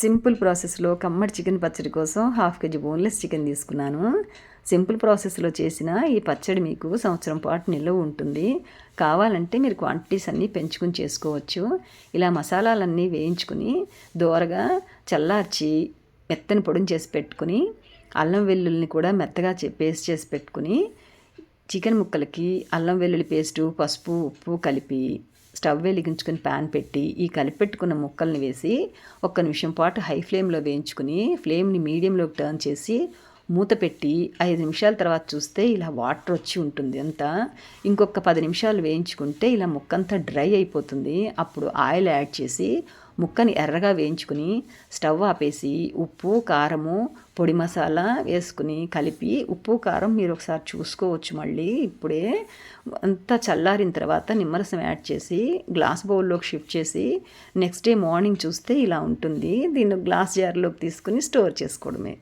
Simple ప్రాసెస్లో కమ్మటి chicken పచ్చడి కోసం 1/2 కేజీ బోన్లెస్ చికెన్ తీసుకున్నాను. సింపుల్ ప్రాసెస్లో చేసిన ఈ పచ్చడి మీకు సంవత్సరం పాటు నిల్వ ఉంటుంది. కావాలంటే మీరు క్వాంటిటీస్ అన్నీ పెంచుకుని చేసుకోవచ్చు. ఇలా మసాలాలన్నీ వేయించుకుని దోరగా చల్లార్చి మెత్తని పొడిని చేసి పెట్టుకుని, అల్లం వెల్లుల్లిని కూడా మెత్తగా పేస్ట్ చేసి పెట్టుకుని, చికెన్ ముక్కలకి అల్లం వెల్లుల్లి పేస్టు, పసుపు, ఉప్పు కలిపి స్టవ్ వెలిగించుకొని ప్యాన్ పెట్టి ఈ కలిపెట్టుకున్న ముక్కల్ని వేసి 1 నిమిషం పాటు హై ఫ్లేమ్లో వేయించుకుని ఫ్లేమ్ని మీడియంలోకి టర్న్ చేసి మూత పెట్టి 5 నిమిషాల తర్వాత చూస్తే ఇలా వాటర్ వచ్చి ఉంటుంది అంతా. ఇంకొక 10 నిమిషాలు వేయించుకుంటే ఇలా ముక్కంతా డ్రై అయిపోతుంది. అప్పుడు ఆయిల్ యాడ్ చేసి ముక్కని ఎర్రగా వేయించుకుని స్టవ్ ఆపేసి ఉప్పు, కారము, పొడి మసాలా వేసుకుని కలిపి, ఉప్పు కారం మీరు ఒకసారి చూసుకోవచ్చు మళ్ళీ ఇప్పుడే. అంతా చల్లారిన తర్వాత నిమ్మరసం యాడ్ చేసి గ్లాస్ బౌల్లోకి షిఫ్ట్ చేసి నెక్స్ట్ డే మార్నింగ్ చూస్తే ఇలా ఉంటుంది. దీన్ని గ్లాస్ జార్లోకి తీసుకుని స్టోర్ చేసుకోవడమే.